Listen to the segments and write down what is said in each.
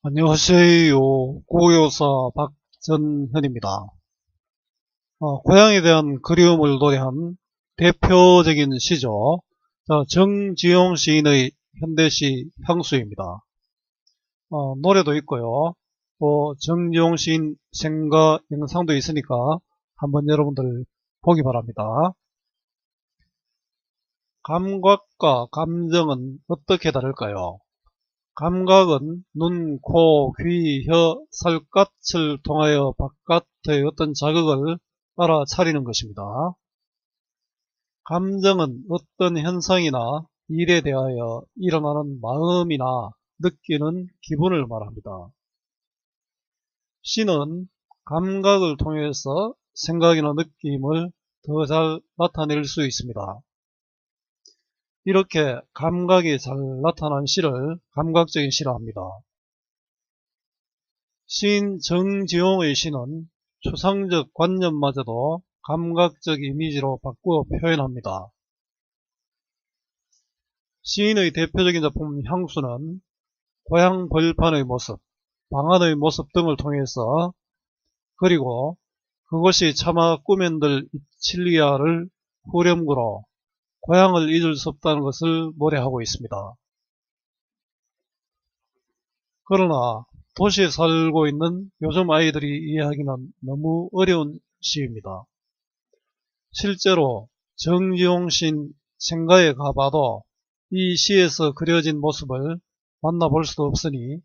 안녕하세요. 고요사 박전현입니다. 고향에 대한 그리움을 노래한 대표적인 시죠. 정지용 시인의 현대시 향수입니다. 노래도 있고요. 또 정지용 시인 생가 영상도 있으니까 한번 여러분들 보기 바랍니다. 감각과 감정은 어떻게 다를까요? 감각은 눈, 코, 귀, 혀, 살갗을 통하여 바깥의 어떤 자극을 알아차리는 것입니다. 감정은 어떤 현상이나 일에 대하여 일어나는 마음이나 느끼는 기분을 말합니다. 시는 감각을 통해서 생각이나 느낌을 더 잘 나타낼 수 있습니다. 이렇게 감각이 잘 나타난 시를 감각적인 시라 합니다. 시인 정지용의 시는 추상적 관념마저도 감각적 이미지로 바꾸어 표현합니다. 시인의 대표적인 작품 향수는 고향 벌판의 모습, 방안의 모습 등을 통해서 그리고 그것이 차마 꿈엔들 이칠리아를 후렴구로 고향을 잊을 수 없다는 것을 노래하고 있습니다. 그러나 도시에 살고 있는 요즘 아이들이 이해하기는 너무 어려운 시입니다. 실제로 정지용 시인 생가에 가봐도 이 시에서 그려진 모습을 만나볼 수도 없으니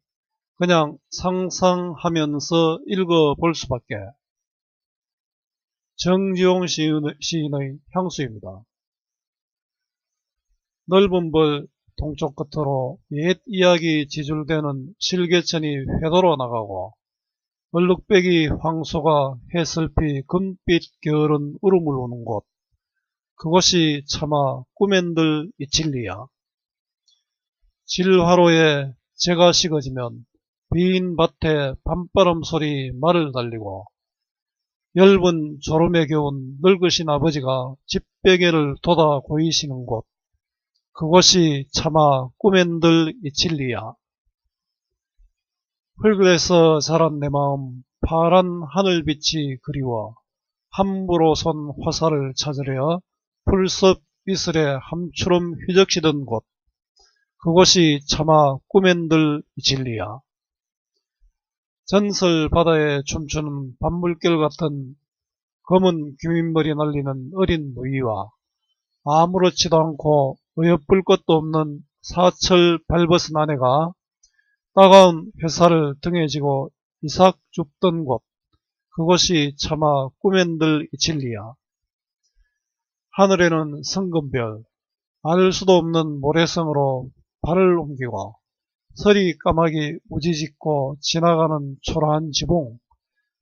그냥 상상하면서 읽어볼 수밖에. 정지용 시인의 향수입니다. 넓은 벌 동쪽 끝으로 옛 이야기 지줄대는 실개천이 회도로 나가고 얼룩배기 황소가 해슬피 금빛 게으른 울음을 우는 곳, 그것이 차마 꿈엔들 이칠리야. 질화로에 재가 식어지면 빈 밭에 밤바람 소리 말을 달리고 엷은 졸음에 겨운 늙으신 아버지가 집베개를 돋아 고이시는 곳, 그것이 차마 꿈엔들 이칠리야. 흙에서 자란 내 마음 파란 하늘빛이 그리워 함부로 선 화살을 찾으려 풀섭 이슬에 함추름 휘적시던 곳, 그것이 차마 꿈엔들 이칠리야. 전설 바다에 춤추는 밤물결 같은 검은 귀민머리 날리는 어린 누이와 아무렇지도 않고 어여쁠 것도 없는 사철 발벗은 아내가 따가운 햇살을 등에 지고 이삭 줍던 곳, 그것이 차마 꿈엔들 이칠리야. 하늘에는 성금별, 알 수도 없는 모래성으로 발을 옮기고 서리 까마귀 우지짓고 지나가는 초라한 지붕,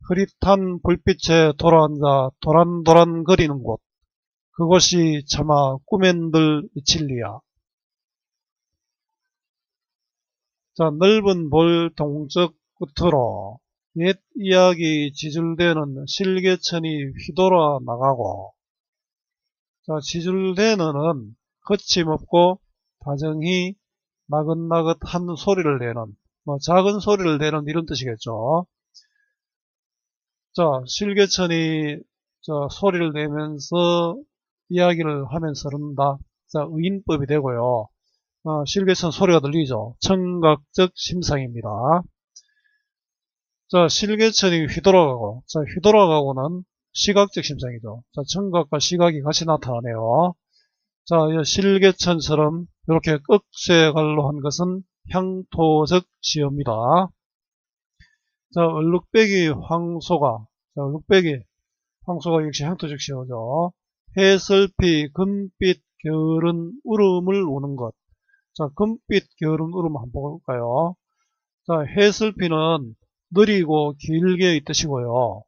흐릿한 불빛에 돌아앉아 도란도란 거리는 곳, 그것이 차마 꿈엔들 이칠리야. 자, 넓은 볼 동쪽 끝으로 옛 이야기 지줄대는 실개천이 휘돌아 나가고, 자, 지줄대는 거침없고 다정히 나긋나긋한 소리를 내는, 작은 소리를 내는 이런 뜻이겠죠. 자, 실개천이 소리를 내면서 이야기를 하면서 흐른다. 자, 의인법이 되고요. 실개천 소리가 들리죠. 청각적 심상입니다. 자, 실개천이 휘돌아가고, 자, 휘돌아가고는 시각적 심상이죠. 자, 청각과 시각이 같이 나타나네요. 자, 실개천처럼 이렇게 꺽쇠갈로 한 것은 향토적 시어입니다. 자, 얼룩배기 황소가, 자, 얼룩배기 황소가 역시 향토적 시어죠. 해설피 금빛 게으른 울음을 우는 것. 자, 금빛 게으른 울음 한번 볼까요? 자, 해설피는 느리고 길게 이 뜻이고요.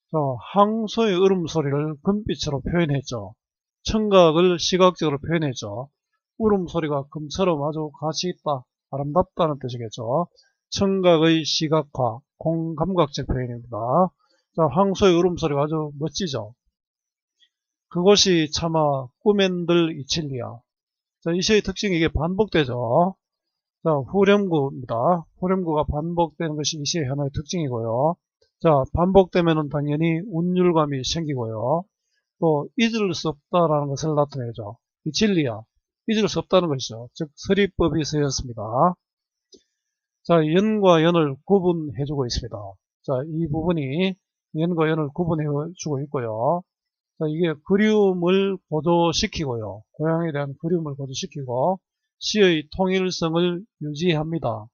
자, 황소의 울음소리를 금빛으로 표현했죠. 청각을 시각적으로 표현했죠. 울음소리가 금처럼 아주 가치 있다, 아름답다는 뜻이겠죠. 청각의 시각화, 공감각적 표현입니다. 자, 황소의 울음소리가 아주 멋지죠. 그것이 차마 꿈엔들 이칠리야. 자, 이 시의 특징이 이게 반복되죠. 자, 후렴구입니다. 후렴구가 반복되는 것이 이 시의 하나의 특징이고요. 자, 반복되면은 당연히 운율감이 생기고요. 또 잊을 수 없다라는 것을 나타내죠. 이 진리야. 잊을 수 없다는 것이죠. 즉 서리법이 서였습니다. 자, 연과 연을 구분해주고 있습니다. 자, 이 부분이 연과 연을 구분해주고 있고요. 자, 이게 그리움을 고조시키고요. 고향에 대한 그리움을 고조시키고 시의 통일성을 유지합니다.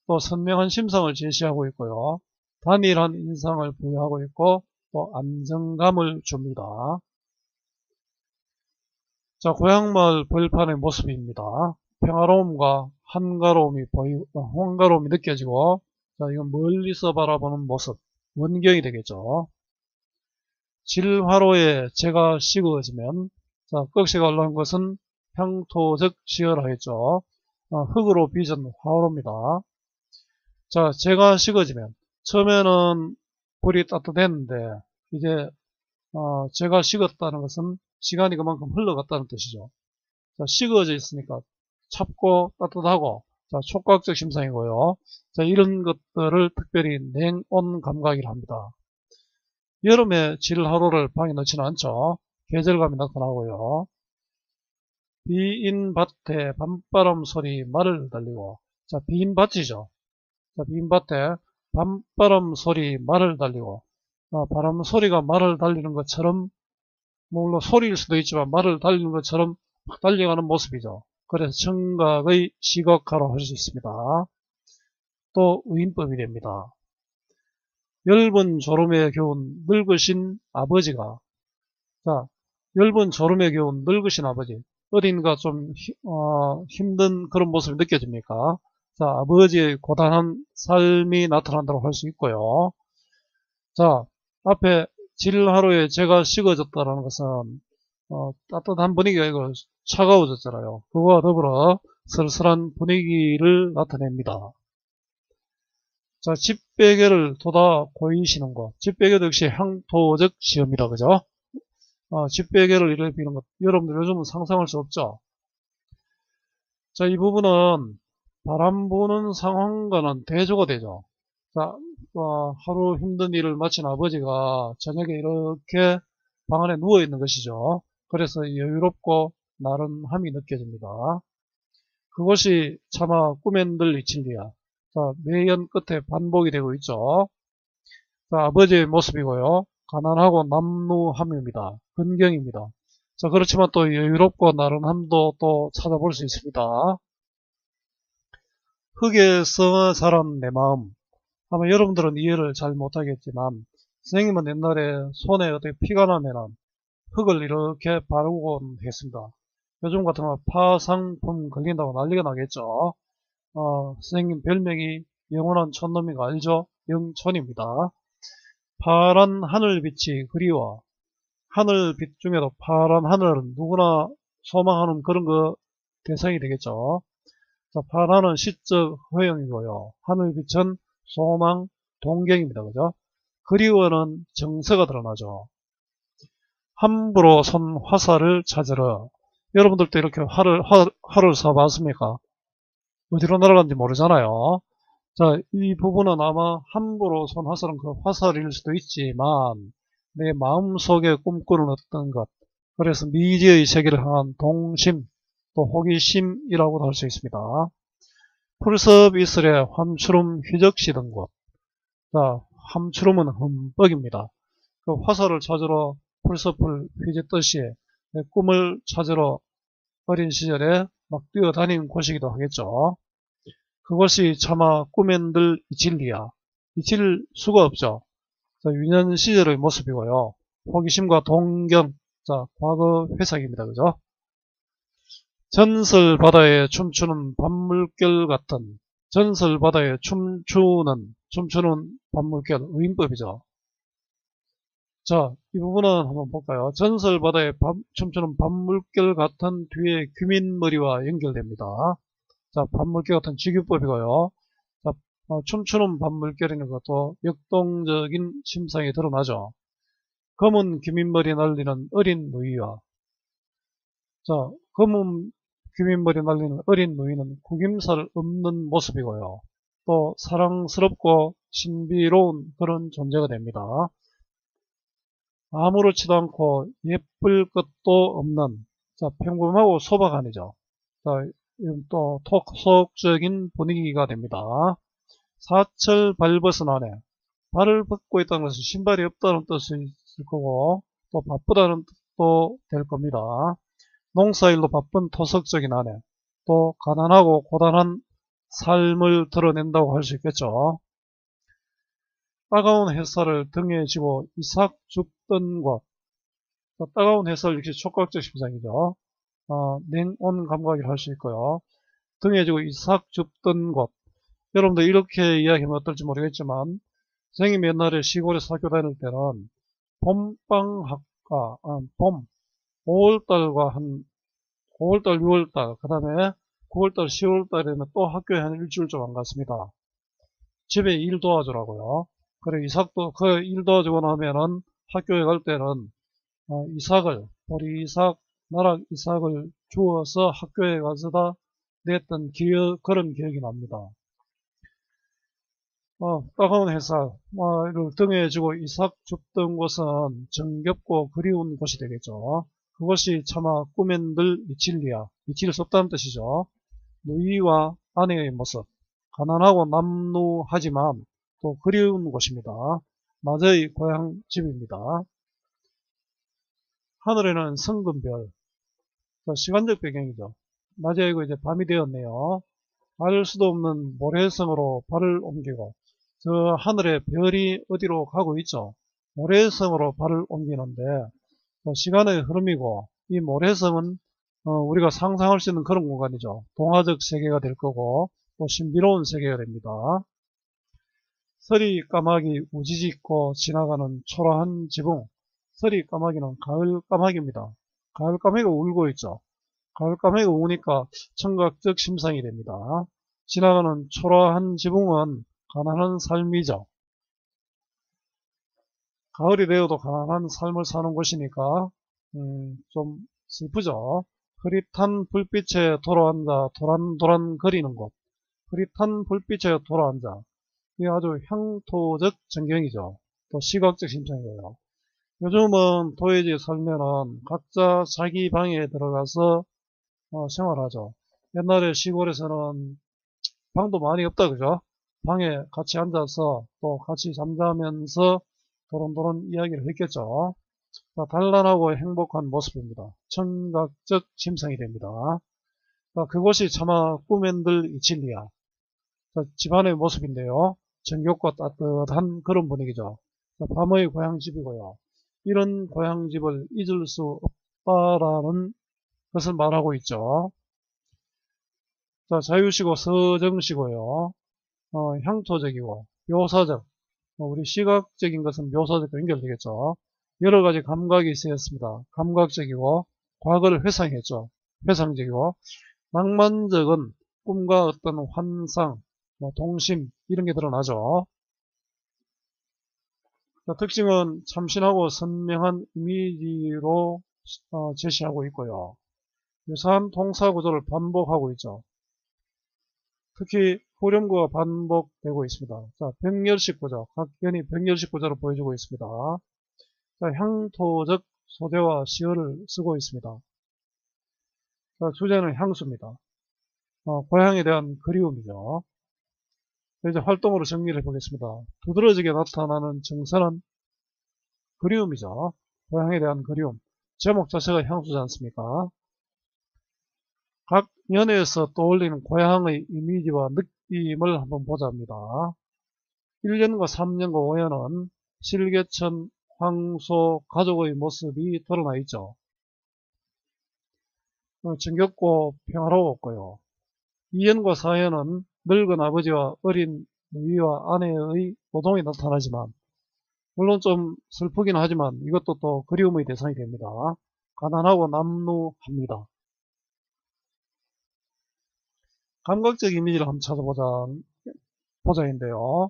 또 선명한 심성을 제시하고 있고요. 단일한 인상을 부여하고 있고 또 안정감을 줍니다. 자, 고향마을 벌판의 모습입니다. 평화로움과 한가로움이 느껴지고, 자, 이건 멀리서 바라보는 모습, 원경이 되겠죠. 질화로에 재가 씌워지면, 자, 꺽쇠가 올라온 것은 향토적 시어라 했죠. 흙으로 빚은 화로입니다. 자, 재가 식어지면, 처음에는 불이 따뜻했는데, 이제, 재가 식었다는 것은 시간이 그만큼 흘러갔다는 뜻이죠. 자, 식어져 있으니까 찹고 따뜻하고, 자, 촉각적 심상이고요. 자, 이런 것들을 특별히 냉온 감각이라 합니다. 여름에 질하루를 방에 넣지는 않죠. 계절감이 나타나고요. 비인 밭에 밤바람 소리 말을 달리고, 자, 비인 밭이죠. 자, 비인 밭에 밤바람 소리 말을 달리고, 바람 소리가 말을 달리는 것처럼, 물론 소리일 수도 있지만 말을 달리는 것처럼 막 달려가는 모습이죠. 그래서 청각의 시각화로 할 수 있습니다. 또 의인법이 됩니다. 엷은 졸음에 겨운 늙으신 아버지가, 자, 엷은 졸음에 겨운 늙으신 아버지, 어딘가 좀 힘든 그런 모습이 느껴집니까? 자, 아버지의 고단한 삶이 나타난다고 할 수 있고요. 자, 앞에 질하루에 재가 식어졌다는 것은 따뜻한 분위기가 아니고 차가워졌잖아요. 그거와 더불어 쓸쓸한 분위기를 나타냅니다. 자, 집베개를 돋아 고이시는 것. 집베개도 역시 향토적 시험이다. 그죠? 집베개를 이렇게 비는 것. 여러분들 요즘은 상상할 수 없죠? 자, 이 부분은 바람 부는 상황과는 대조가 되죠. 자, 하루 힘든 일을 마친 아버지가 저녁에 이렇게 방 안에 누워 있는 것이죠. 그래서 여유롭고 나른함이 느껴집니다. 그것이 차마 꿈엔들 이칠리야. 자, 매연 끝에 반복이 되고 있죠. 자, 아버지의 모습이고요. 가난하고 남루함입니다. 근경입니다. 자, 그렇지만 또 여유롭고 나른함도 또 찾아볼 수 있습니다. 흙에서 자란 내 마음. 아마 여러분들은 이해를 잘 못하겠지만, 선생님은 옛날에 손에 어떻게 피가 나면은 흙을 이렇게 바르곤 했습니다. 요즘 같으면 파상품 걸린다고 난리가 나겠죠. 선생님 별명이 영원한 촌놈인 거 알죠? 영촌입니다. 파란 하늘빛이 그리워. 하늘빛 중에도 파란 하늘은 누구나 소망하는 그런 거 대상이 되겠죠. 자, 파란은 시적 허용이고요. 하늘빛은 소망, 동경입니다. 그죠? 그리워는 정서가 드러나죠. 함부로 선 화살을 찾으러. 여러분들도 이렇게 활을 쏴봤습니까? 어디로 날아갔는지 모르잖아요. 자, 이 부분은 아마 함부로 쏜 화살은 그 화살일 수도 있지만 내 마음속에 꿈꾸는 어떤 것, 그래서 미지의 세계를 향한 동심, 또 호기심이라고도 할 수 있습니다. 풀섭 이슬에 함추름 휘적시던 곳. 자, 함추름은 흠뻑입니다. 그 화살을 찾으러 풀섭을 휘젓듯이 내 꿈을 찾으러 어린 시절에 막 뛰어다니는 곳이기도 하겠죠. 그것이 차마 꿈엔들 이칠리야. 이칠 수가 없죠. 자, 유년 시절의 모습이고요. 호기심과 동경, 자, 과거 회상입니다. 그죠? 전설 바다에 춤추는 밤물결 같은, 전설 바다에 춤추는 밤물결, 의인법이죠. 자, 이 부분은 한번 볼까요? 전설 바다에 춤추는 밤물결 같은 뒤에 규민머리와 연결됩니다. 자, 밤물결 같은 직유법이고요. 자, 춤추는 밤물결이는 것도 역동적인 심상이 드러나죠. 검은 규민머리 날리는 어린 누이와, 자, 검은 귀민머리 날리는 어린 노인은 구김살 없는 모습이고요. 또 사랑스럽고 신비로운 그런 존재가 됩니다. 아무렇지도 않고 예쁠 것도 없는, 자, 평범하고 소박한이죠. 자, 이건 또 토속적인 분위기가 됩니다. 사철 발벗은 아내. 발을 벗고 있다는 것은 신발이 없다는 뜻이 있을 거고, 또 바쁘다는 뜻도 될 겁니다. 농사일로 바쁜 토속적인 아내. 또 가난하고 고단한 삶을 드러낸다고 할 수 있겠죠. 따가운 햇살을 등에 지고 이삭 줍던 곳. 따가운 햇살 역시 촉각적 심상이죠. 냉온 감각이라 할 수 있고요. 등에 지고 이삭 줍던 곳. 여러분들 이렇게 이야기하면 어떨지 모르겠지만 선생님 옛날에 시골에서 학교 다닐 때는 봄방학과, 봄, 5월달과 5월달, 6월달, 그 다음에 9월달, 10월달에는 또 학교에 한 일주일 좀 안 갔습니다. 집에 일 도와주라고요. 그래, 이삭도, 그 일 도와주고 나면은 학교에 갈 때는, 이삭을, 보리이삭, 나락이삭을 주워서 학교에 가서다 냈던 그런 기억이 납니다. 따가운 햇살, 를 등에 지고 이삭 줍던 곳은 정겹고 그리운 곳이 되겠죠. 그것이 차마 꿈엔들 이칠리야. 이칠 수 없다는 뜻이죠. 누이와 아내의 모습. 가난하고 남루하지만 또 그리운 곳입니다. 낮의 고향집입니다. 하늘에는 성금별. 시간적 배경이죠. 낮에 이거 이제 밤이 되었네요. 알 수도 없는 모래성으로 발을 옮기고, 저 하늘에 별이 어디로 가고 있죠. 모래성으로 발을 옮기는데, 시간의 흐름이고, 이 모래성은 우리가 상상할 수 있는 그런 공간이죠. 동화적 세계가 될 거고, 또 신비로운 세계가 됩니다. 서리 까마귀 우지짓고 지나가는 초라한 지붕. 서리 까마귀는 가을 까마귀입니다. 가을 까마귀가 울고 있죠. 가을 까마귀가 우니까 청각적 심상이 됩니다. 지나가는 초라한 지붕은 가난한 삶이죠. 가을이 되어도 가난한 삶을 사는 곳이니까 좀 슬프죠. 흐릿한 불빛에 돌아앉아 도란도란 거리는 곳. 흐릿한 불빛에 돌아앉아. 이게 아주 향토적 전경이죠. 또 시각적 심상이고요. 요즘은 도예지에 살면은 각자 자기 방에 들어가서 생활하죠. 옛날에 시골에서는 방도 많이 없다 그죠? 방에 같이 앉아서 또 같이 잠자면서 도론도론 이야기를 했겠죠. 단란하고 행복한 모습입니다. 청각적 심상이 됩니다. 그곳이 차마 꿈엔들 이칠리야. 집안의 모습인데요. 정겹고 따뜻한 그런 분위기죠. 밤의 고향집이고요. 이런 고향집을 잊을 수 없다라는 것을 말하고 있죠. 자유시고 서정시고요. 향토적이고 묘사적, 우리 시각적인 것은 묘사적으로 연결되겠죠. 여러 가지 감각이 있었습니다. 감각적이고 과거를 회상했죠. 회상적이고 낭만적은 꿈과 어떤 환상, 동심 이런 게 드러나죠. 특징은 참신하고 선명한 이미지로 제시하고 있고요. 유사한 동사 구조를 반복하고 있죠. 특히 후렴구가 반복되고 있습니다. 병렬식 구조, 각 견이 병렬식 구조를 보여주고 있습니다. 향토적 소재와 시어를 쓰고 있습니다. 주제는 향수입니다. 고향에 대한 그리움이죠. 이제 활동으로 정리를 해보겠습니다. 두드러지게 나타나는 정서는 그리움이죠. 고향에 대한 그리움. 제목 자체가 향수지 않습니까? 각 연에서 떠올리는 고향의 이미지와 느낌을 한번 보자입니다. 1년과 3년과 5년은 실개천, 황소, 가족의 모습이 드러나 있죠. 정겹고 평화로웠고요. 2년과 4년은 늙은 아버지와 어린 누이와 아내의 노동이 나타나지만 물론 좀 슬프긴 하지만 이것도 또 그리움의 대상이 됩니다. 가난하고 남루합니다. 감각적 이미지를 한번 찾아보자인데요.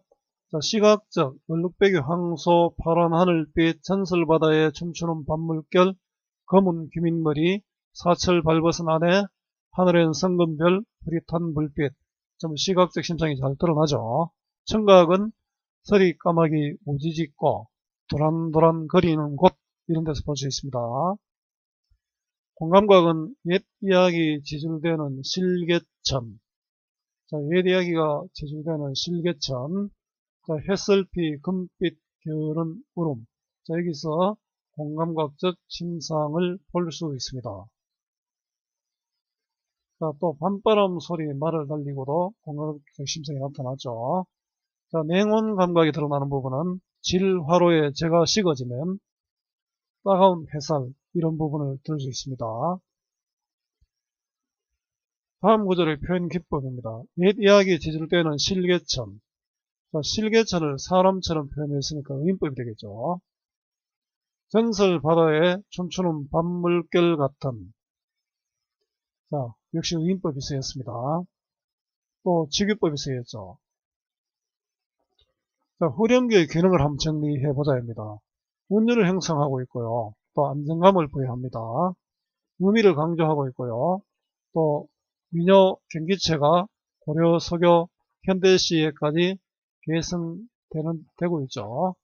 시각적, 얼룩배기 황소, 파란 하늘빛, 전설바다에 춤추는 밤물결, 검은 귀민머리, 사철 발벗은 아내, 하늘엔 성금별, 흐릿한 불빛, 좀 시각적 심상이 잘 드러나죠. 청각은 서리 까마귀 우지짓고 도란도란 거리는 곳, 이런 데서 볼 수 있습니다. 공감각은 옛 이야기 지줄되는 실개천. 자, 옛 이야기가 지줄되는 실개천. 자, 햇설피 금빛 겨울은 울음. 자, 여기서 공감각적 심상을 볼 수 있습니다. 자, 또 밤바람 소리 말을 달리고도 공감각적 심상이 나타나죠. 자, 냉온 감각이 드러나는 부분은 질화로에 재가 식어지면 따가운 햇살, 이런 부분을 들 수 있습니다. 다음 구절의 표현 기법입니다. 옛 이야기 지질 때는 실개천. 자, 실개천을 사람처럼 표현했으니까 의인법이 되겠죠. 전설 바다에 춤추는 밤물결 같은. 자, 역시 의인법이 쓰였습니다. 또 직유법이 쓰였죠. 자, 후렴구의 기능을 한번 정리해 보자입니다. 운율을 형성하고 있고요. 또 안정감을 부여합니다. 의미를 강조하고 있고요. 또 민요 경기체가 고려, 서교, 현대 시에까지 계승되고 있죠.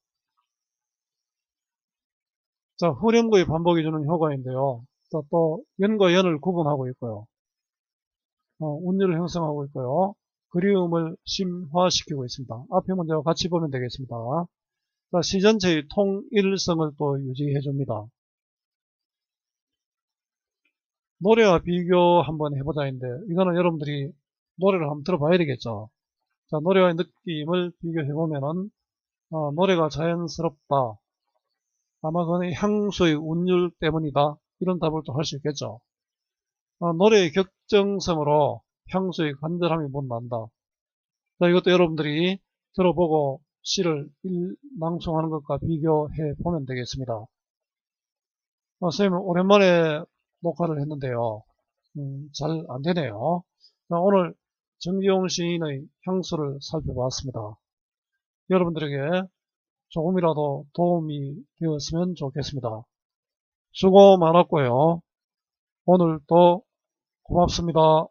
자, 후렴구의 반복이 주는 효과인데요. 또 연과 연을 구분하고 있고요. 운율을 형성하고 있고요. 그리움을 심화시키고 있습니다. 앞에 문제와 같이 보면 되겠습니다. 자, 시 전체의 통일성을 또 유지해 줍니다. 노래와 비교 한번 해보자인데, 이거는 여러분들이 노래를 한번 들어봐야 되겠죠. 자, 노래와의 느낌을 비교해보면은, 노래가 자연스럽다. 아마 그건 향수의 운율 때문이다. 이런 답을 또 할 수 있겠죠. 노래의 격정성으로 향수의 간절함이 못 난다. 자, 이것도 여러분들이 들어보고 시를 낭송하는 것과 비교해 보면 되겠습니다. 선생님, 오랜만에 녹화를 했는데요. 잘 안 되네요. 자, 오늘 정지용 시인의 향수를 살펴봤습니다. 여러분들에게 조금이라도 도움이 되었으면 좋겠습니다. 수고 많았고요. 오늘도 고맙습니다.